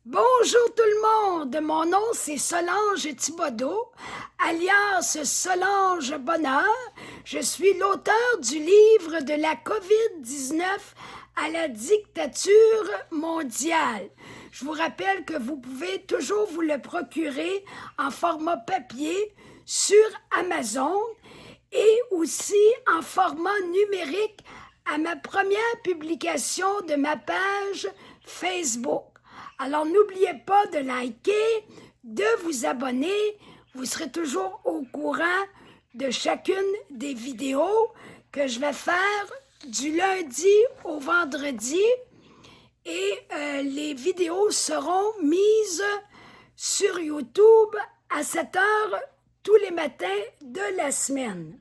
Bonjour tout le monde, mon nom c'est Solange Thibodeau, alias Solange Bonheur. Je suis l'auteur du livre de la COVID-19 à la dictature mondiale. Je vous rappelle que vous pouvez toujours vous le procurer en format papier sur Amazon et aussi en format numérique à ma première publication de ma page Facebook. Alors, n'oubliez pas de liker, de vous abonner. Vous serez toujours au courant de chacune des vidéos que je vais faire du lundi au vendredi. Et les vidéos seront mises sur YouTube à 7 heures tous les matins de la semaine.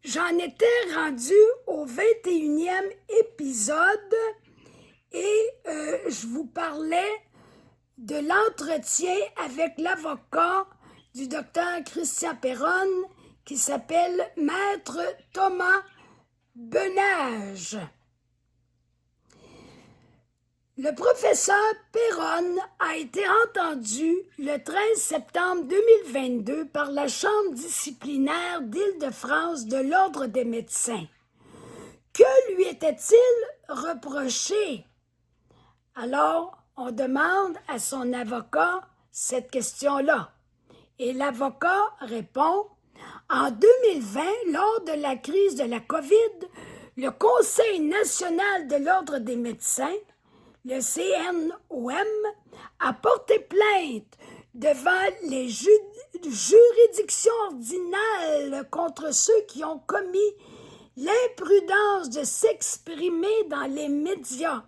J'en étais rendue au 21e épisode. Et je vous parlais de l'entretien avec l'avocat du docteur Christian Perron qui s'appelle Maître Thomas Benage. Le professeur Perron a été entendu le 13 septembre 2022 par la Chambre disciplinaire d'Île-de-France de l'Ordre des médecins. Que lui était-il reproché? Alors, on demande à son avocat cette question-là. Et l'avocat répond, en 2020, lors de la crise de la COVID, le Conseil national de l'Ordre des médecins, le CNOM, a porté plainte devant les juridictions ordinales contre ceux qui ont commis l'imprudence de s'exprimer dans les médias.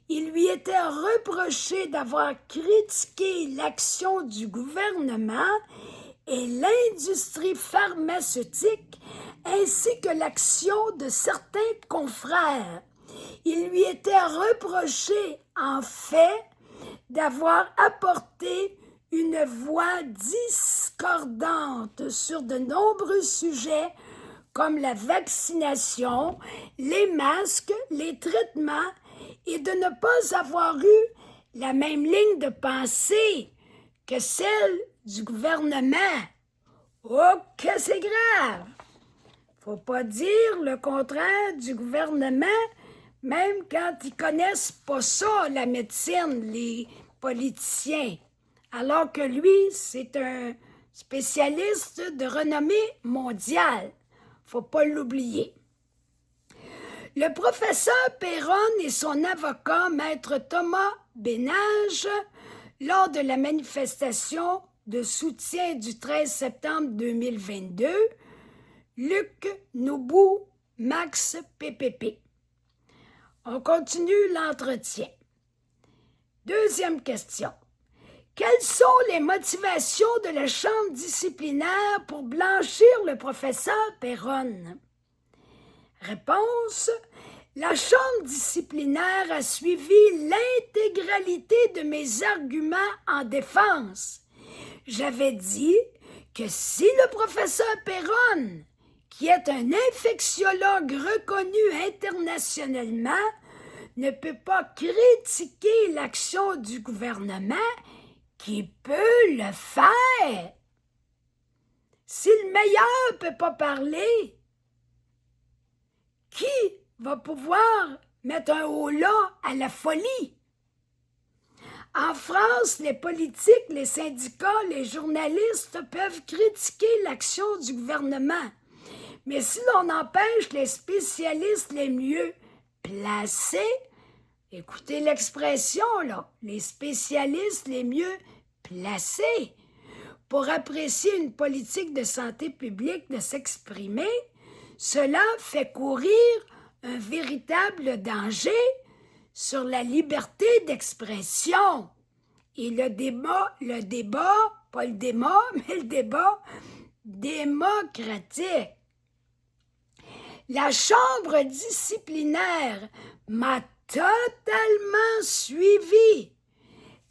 Il lui était reproché d'avoir critiqué l'action du gouvernement et l'industrie pharmaceutique ainsi que l'action de certains confrères. Il lui était reproché, en fait, d'avoir apporté une voix discordante sur de nombreux sujets comme la vaccination, les masques, les traitements, et de ne pas avoir eu la même ligne de pensée que celle du gouvernement. Oh, que c'est grave! Faut pas dire le contraire du gouvernement, même quand ils connaissent pas ça, la médecine, les politiciens. Alors que lui, c'est un spécialiste de renommée mondiale. Faut pas l'oublier. Le professeur Perron et son avocat, Maître Thomas Benage, lors de la manifestation de soutien du 13 septembre 2022, Luc Noubou, Max PPP. On continue l'entretien. Deuxième question. Quelles sont les motivations de la Chambre disciplinaire pour blanchir le professeur Perron? Réponse. La Chambre disciplinaire a suivi l'intégralité de mes arguments en défense. J'avais dit que si le professeur Perron, qui est un infectiologue reconnu internationalement, ne peut pas critiquer l'action du gouvernement, qui peut le faire? Si le meilleur ne peut pas parler, qui va pouvoir mettre un holà à la folie? En France, les politiques, les syndicats, les journalistes peuvent critiquer l'action du gouvernement. Mais si l'on empêche les spécialistes les mieux placés, écoutez l'expression, là, les spécialistes les mieux placés pour apprécier une politique de santé publique de s'exprimer, cela fait courir un véritable danger sur la liberté d'expression. Et le débat, pas le débat, mais le débat démocratique. La Chambre disciplinaire m'a totalement suivi.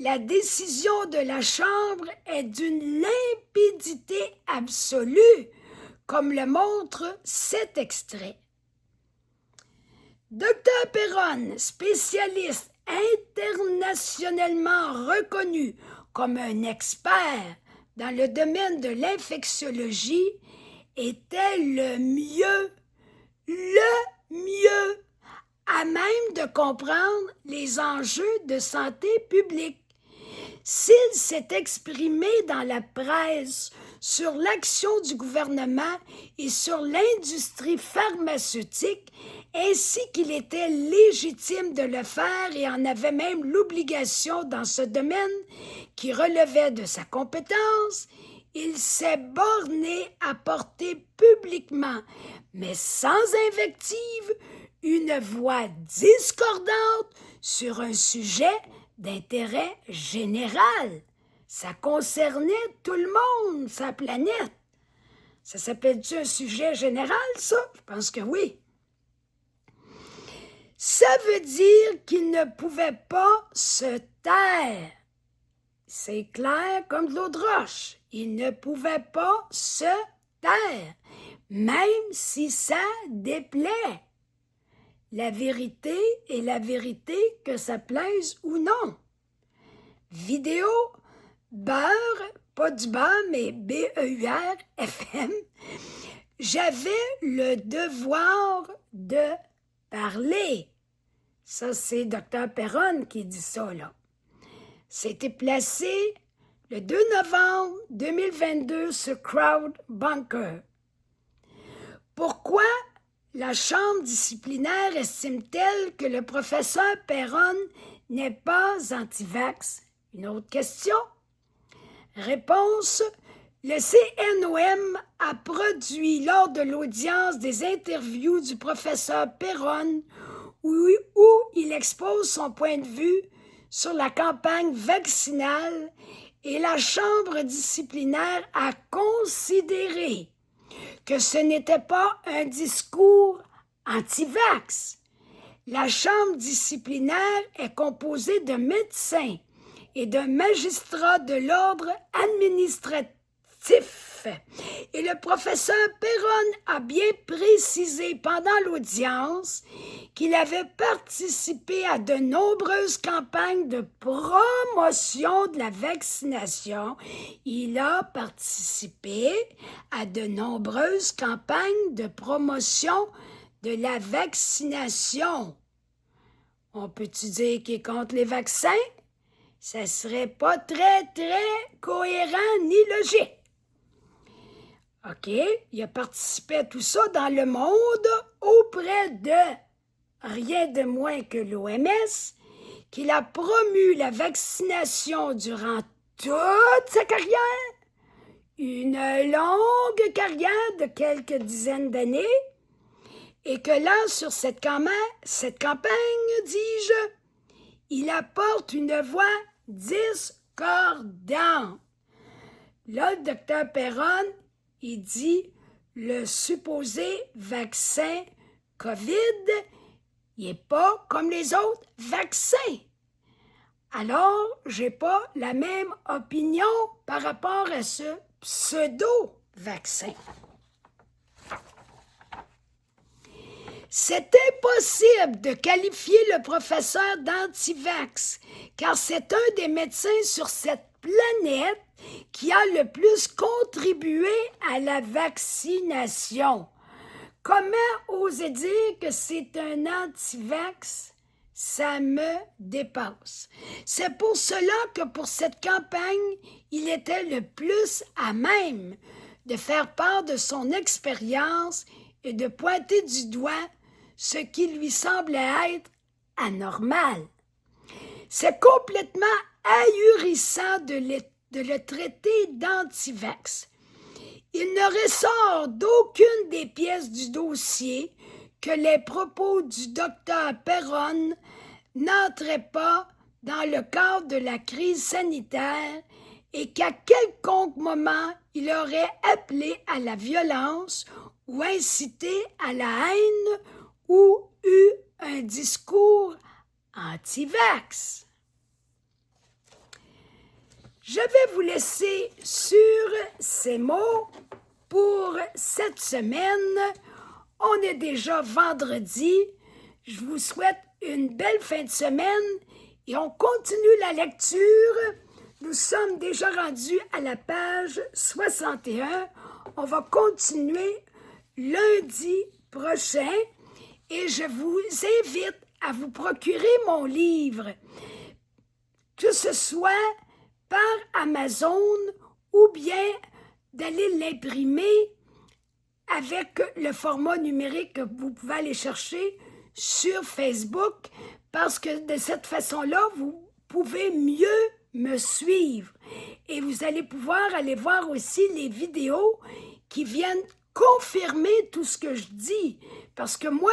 La décision de la Chambre est d'une limpidité absolue, comme le montre cet extrait. Dr Perron, spécialiste internationalement reconnu comme un expert dans le domaine de l'infectiologie, était le mieux à même de comprendre les enjeux de santé publique. S'il s'est exprimé dans la presse sur l'action du gouvernement et sur l'industrie pharmaceutique, ainsi qu'il était légitime de le faire et en avait même l'obligation dans ce domaine qui relevait de sa compétence, il s'est borné à porter publiquement, mais sans invective, une voix discordante sur un sujet d'intérêt général. Ça concernait tout le monde, sa planète. Ça s'appelle-tu un sujet général, ça? Je pense que oui. Ça veut dire qu'il ne pouvait pas se taire. C'est clair comme de l'eau de roche. Il ne pouvait pas se taire, même si ça déplaît. La vérité est la vérité, que ça plaise ou non. Vidéo, beurre, pas du beurre, mais B-E-U-R, FM. J'avais le devoir de parler. Ça, c'est Dr. Perron qui dit ça, là. C'était placé le 2 novembre 2022 sur Crowd Bunker. Pourquoi la Chambre disciplinaire estime-t-elle que le professeur Perron n'est pas anti-vax? Une autre question. Réponse. Le CNOM a produit lors de l'audience des interviews du professeur Perron où il expose son point de vue sur la campagne vaccinale et la Chambre disciplinaire a considéré que ce n'était pas un discours anti-vax. La Chambre disciplinaire est composée de médecins et de magistrats de l'ordre administratif. Et le professeur Perron a bien précisé pendant l'audience qu'il avait participé à de nombreuses campagnes de promotion de la vaccination. Il a participé à de nombreuses campagnes de promotion de la vaccination. On peut-tu dire qu'il est contre les vaccins? Ça serait pas très cohérent ni logique. OK, il a participé à tout ça dans le monde auprès de rien de moins que l'OMS, qu'il a promu la vaccination durant toute sa carrière, une longue carrière de quelques dizaines d'années, et que là, sur cette campagne, dis-je, il apporte une voix discordante. Là, le docteur Perron, il dit le supposé vaccin COVID, il n'est pas comme les autres vaccins. Alors, je n'ai pas la même opinion par rapport à ce pseudo-vaccin. C'est impossible de qualifier le professeur d'anti-vax, car c'est un des médecins sur cette planète qui a le plus contribué à la vaccination. Comment oser dire que c'est un anti-vax? Ça me dépasse. C'est pour cela que pour cette campagne, il était le plus à même de faire part de son expérience et de pointer du doigt ce qui lui semblait être anormal. C'est complètement ahurissant de le traiter d'anti-vax. Il ne ressort d'aucune des pièces du dossier que les propos du docteur Perron n'entraient pas dans le cadre de la crise sanitaire et qu'à quelconque moment il aurait appelé à la violence ou incité à la haine ou eu un discours anti-vax. Je vais vous laisser sur ces mots pour cette semaine. On est déjà vendredi. Je vous souhaite une belle fin de semaine Et on continue la lecture. Nous sommes déjà rendus à la page 61. On va continuer lundi prochain et je vous invite à vous procurer mon livre, que ce soit par Amazon ou bien d'aller l'imprimer avec le format numérique que vous pouvez aller chercher sur Facebook, parce que de cette façon-là, vous pouvez mieux me suivre. Et vous allez pouvoir aller voir aussi les vidéos qui viennent confirmer tout ce que je dis. Parce que moi,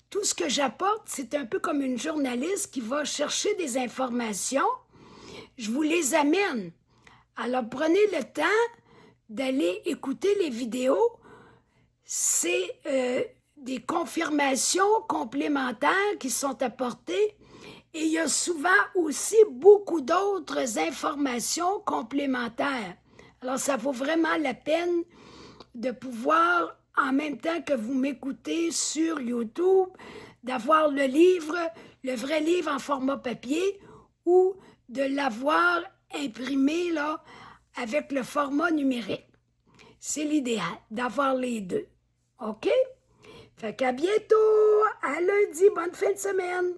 tout ce que j'apporte, c'est un peu comme une journaliste qui va chercher des informations. Je vous les amène. Alors, prenez le temps d'aller écouter les vidéos. C'est des confirmations complémentaires qui sont apportées et il y a souvent aussi beaucoup d'autres informations complémentaires. Alors, ça vaut vraiment la peine de pouvoir, en même temps que vous m'écoutez sur YouTube, d'avoir le livre, le vrai livre en format papier ou de l'avoir imprimé là, avec le format numérique. C'est l'idéal d'avoir les deux. OK? Fait qu'à bientôt! À lundi! Bonne fin de semaine!